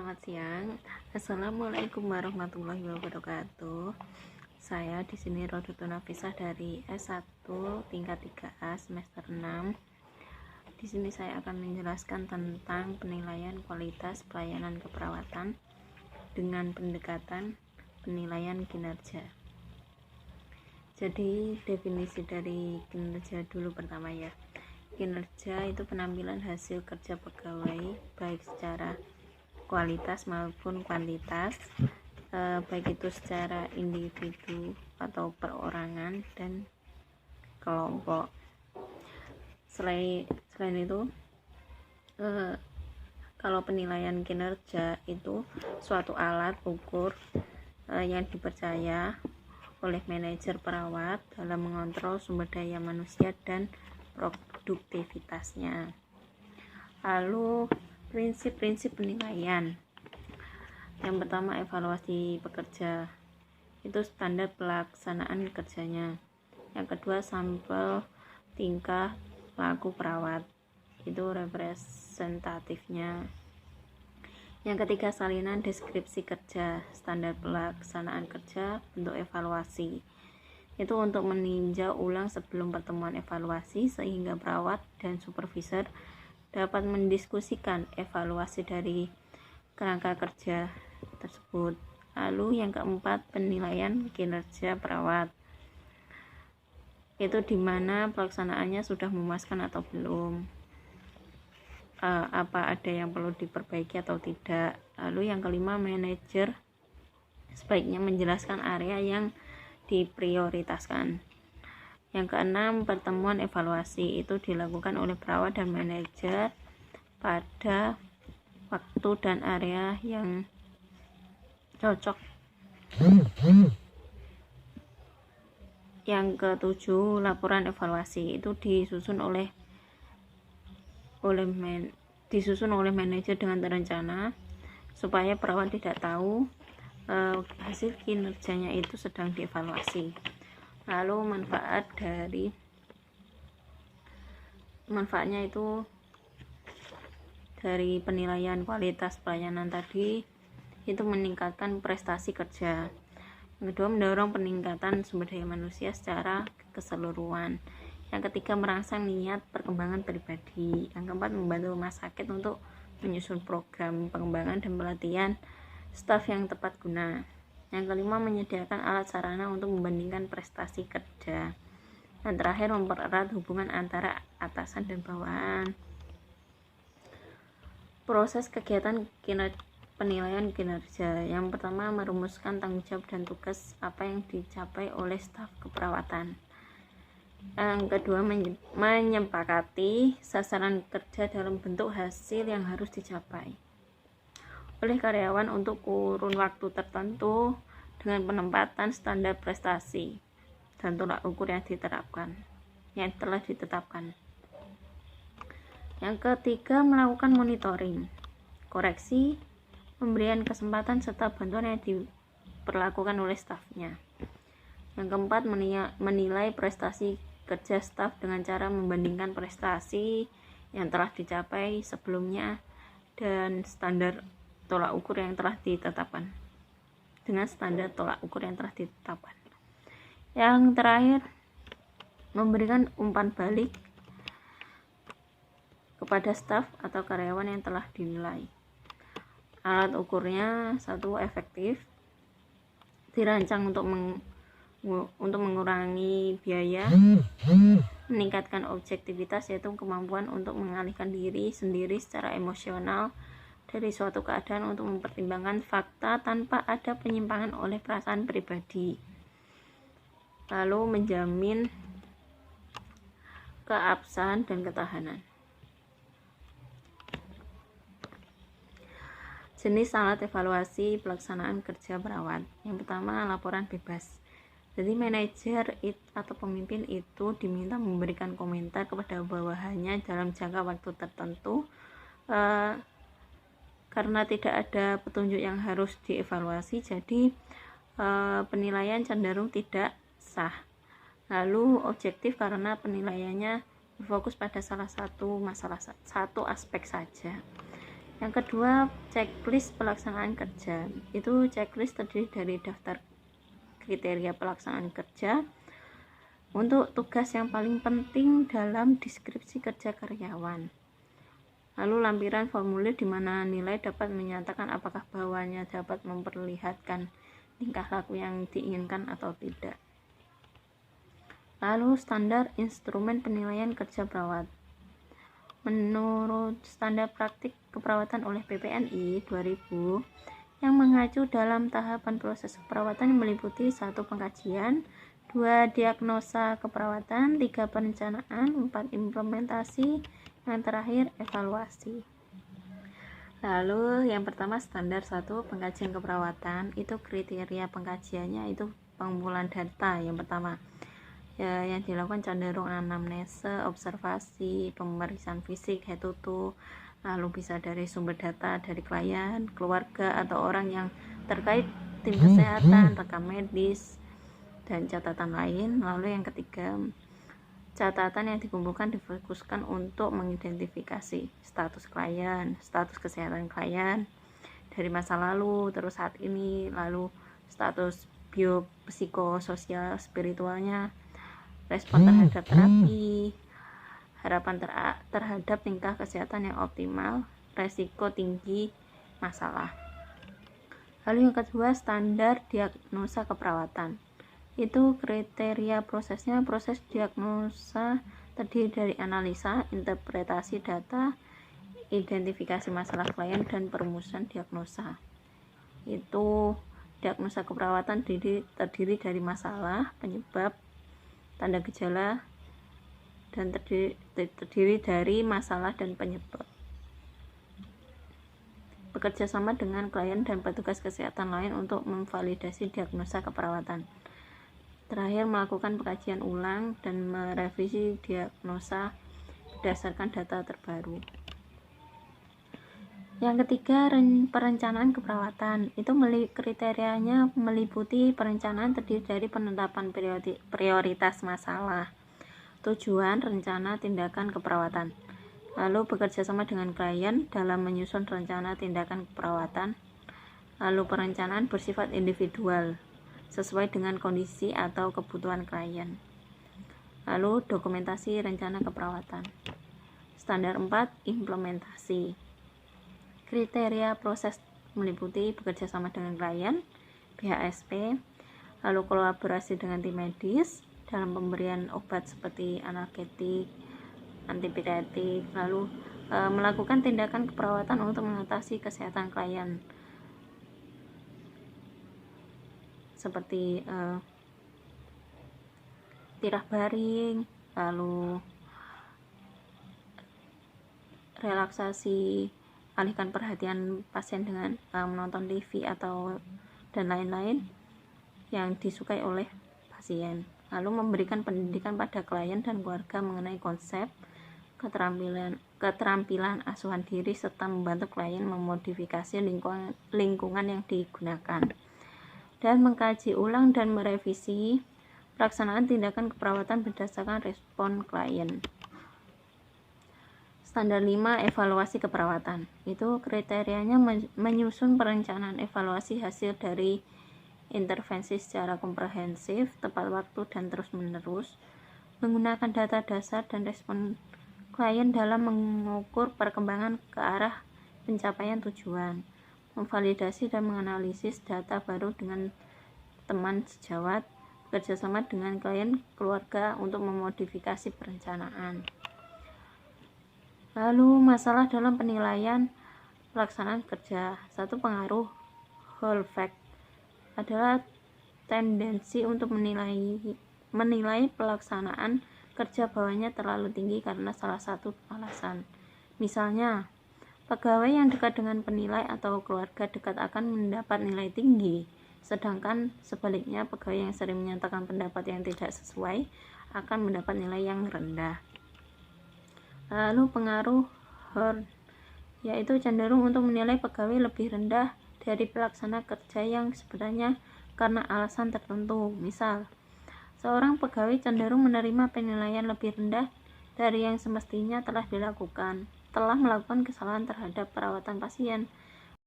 Selamat siang. Assalamualaikum warahmatullahi wabarakatuh. Saya di sini Rodoto Nafisah dari S1 tingkat 3A semester 6. Di sini saya akan menjelaskan tentang penilaian kualitas pelayanan keperawatan dengan pendekatan penilaian kinerja. Jadi definisi dari kinerja dulu pertama ya. Kinerja itu penampilan hasil kerja pegawai baik secara kualitas maupun kuantitas, baik itu secara individu atau perorangan dan kelompok. Selain itu, kalau penilaian kinerja itu suatu alat ukur yang dipercaya oleh manajer perawat dalam mengontrol sumber daya manusia dan produktivitasnya. Lalu prinsip-prinsip penilaian. Yang pertama, evaluasi pekerja. Itu standar pelaksanaan kerjanya. Yang kedua, sampel tingkah laku perawat. Itu representatifnya. Yang ketiga, salinan deskripsi kerja, standar pelaksanaan kerja, bentuk evaluasi. Itu untuk meninjau ulang sebelum pertemuan evaluasi sehingga perawat dan supervisor dapat mendiskusikan evaluasi dari kerangka kerja tersebut. Lalu yang keempat, penilaian kinerja perawat. Itu dimana pelaksanaannya sudah memuaskan atau belum, apa ada yang perlu diperbaiki atau tidak. Lalu yang kelima, manajer sebaiknya menjelaskan area yang diprioritaskan. Yang keenam, pertemuan evaluasi itu dilakukan oleh perawat dan manajer pada waktu dan area yang cocok. Yang ketujuh, laporan evaluasi itu disusun oleh manajer dengan terencana supaya perawat tidak tahu hasil kinerjanya itu sedang dievaluasi. Lalu manfaatnya itu dari penilaian kualitas pelayanan tadi itu meningkatkan prestasi kerja. Yang kedua, mendorong peningkatan sumber daya manusia secara keseluruhan. Yang ketiga, merangsang niat perkembangan pribadi. Yang keempat, membantu rumah sakit untuk menyusun program pengembangan dan pelatihan staf yang tepat guna. Yang kelima, menyediakan alat sarana untuk membandingkan prestasi kerja. Dan terakhir, mempererat hubungan antara atasan dan bawahan. Proses kegiatan penilaian kinerja. Yang pertama, merumuskan tanggung jawab dan tugas apa yang dicapai oleh staf keperawatan. Yang kedua, menyepakati sasaran kerja dalam bentuk hasil yang harus dicapai oleh karyawan untuk kurun waktu tertentu dengan penempatan standar prestasi dan tolak ukur yang telah ditetapkan. Yang ketiga, melakukan monitoring, koreksi, pemberian kesempatan serta bantuan yang diperlakukan oleh stafnya. Yang keempat, menilai prestasi kerja staf dengan cara membandingkan prestasi yang telah dicapai sebelumnya dan standar tolak ukur yang telah ditetapkan. Yang terakhir, memberikan umpan balik kepada staf atau karyawan yang telah dinilai. Alat ukurnya: satu, efektif, dirancang untuk mengurangi biaya, meningkatkan objektivitas yaitu kemampuan untuk mengalihkan diri sendiri secara emosional dari suatu keadaan untuk mempertimbangkan fakta tanpa ada penyimpangan oleh perasaan pribadi. Lalu menjamin keabsahan dan ketahanan. Jenis alat evaluasi pelaksanaan kerja perawat. Yang pertama, laporan bebas. Jadi manajer atau pemimpin itu diminta memberikan komentar kepada bawahannya dalam jangka waktu tertentu, karena tidak ada petunjuk yang harus dievaluasi, jadi penilaian cenderung tidak sah. Lalu objektif karena penilaiannya berfokus pada salah satu masalah, satu aspek saja. Yang kedua, checklist pelaksanaan kerja. Itu checklist terdiri dari daftar kriteria pelaksanaan kerja untuk tugas yang paling penting dalam deskripsi kerja karyawan. Lalu lampiran formulir di mana nilai dapat menyatakan apakah bawahannya dapat memperlihatkan tingkah laku yang diinginkan atau tidak. Lalu standar instrumen penilaian kerja perawat. Menurut standar praktik keperawatan oleh PPNI 2000 yang mengacu dalam tahapan proses keperawatan yang meliputi 1. Pengkajian, 2. Diagnosa keperawatan, 3. Perencanaan, 4. Implementasi, yang terakhir evaluasi. Lalu yang pertama standar 1 pengkajian keperawatan, itu kriteria pengkajiannya itu pengumpulan data. Yang pertama yang dilakukan cenderung anamnese, observasi, pemeriksaan fisik head to toe, lalu bisa dari sumber data dari klien, keluarga atau orang yang terkait, tim kesehatan, rekam medis, dan catatan lain. Lalu yang ketiga, catatan yang dikumpulkan difokuskan untuk mengidentifikasi status klien, status kesehatan klien dari masa lalu, terus saat ini, lalu status biopsikososial spiritualnya, respon terhadap terapi, harapan terhadap tingkah kesehatan yang optimal, resiko tinggi masalah. Lalu yang kedua, standar diagnosa keperawatan. Itu kriteria prosesnya, proses diagnosa terdiri dari analisa, interpretasi data, identifikasi masalah klien, dan perumusan diagnosa. Itu diagnosa keperawatan terdiri dari masalah, penyebab, tanda gejala, dan terdiri dari masalah dan penyebab. Bekerja sama dengan klien dan petugas kesehatan lain untuk memvalidasi diagnosa keperawatan. Terakhir, melakukan pengkajian ulang dan merevisi diagnosa berdasarkan data terbaru. Yang ketiga, perencanaan keperawatan. Itu kriterianya meliputi perencanaan terdiri dari penetapan prioritas masalah, tujuan, rencana, tindakan keperawatan. Lalu bekerja sama dengan klien dalam menyusun rencana tindakan keperawatan. Lalu perencanaan bersifat individual sesuai dengan kondisi atau kebutuhan klien. Lalu dokumentasi rencana keperawatan. Standar 4, implementasi. Kriteria proses meliputi bekerja sama dengan klien, PHSP, lalu kolaborasi dengan tim medis dalam pemberian obat seperti analgetik, antipiretik, lalu melakukan tindakan keperawatan untuk mengatasi kesehatan klien seperti tirah baring, lalu relaksasi, alihkan perhatian pasien dengan menonton TV atau dan lain-lain yang disukai oleh pasien. Lalu memberikan pendidikan pada klien dan keluarga mengenai konsep, keterampilan asuhan diri, serta membantu klien memodifikasi lingkungan yang digunakan, dan mengkaji ulang dan merevisi pelaksanaan tindakan keperawatan berdasarkan respon klien. Standar 5, evaluasi keperawatan. Itu kriterianya menyusun perencanaan evaluasi hasil dari intervensi secara komprehensif, tepat waktu, dan terus-menerus, menggunakan data dasar dan respon klien dalam mengukur perkembangan ke arah pencapaian tujuan, memvalidasi dan menganalisis data baru dengan teman sejawat, bekerjasama dengan klien keluarga untuk memodifikasi perencanaan. Lalu masalah dalam penilaian pelaksanaan kerja. Satu, pengaruh whole fact adalah tendensi untuk menilai pelaksanaan kerja bawahnya terlalu tinggi karena salah satu alasan. Misalnya, pegawai yang dekat dengan penilai atau keluarga dekat akan mendapat nilai tinggi, sedangkan sebaliknya pegawai yang sering menyatakan pendapat yang tidak sesuai akan mendapat nilai yang rendah. Lalu pengaruh herd, yaitu cenderung untuk menilai pegawai lebih rendah dari pelaksana kerja yang sebenarnya karena alasan tertentu. Misal, seorang pegawai cenderung menerima penilaian lebih rendah dari yang semestinya telah dilakukan, telah melakukan kesalahan terhadap perawatan pasien.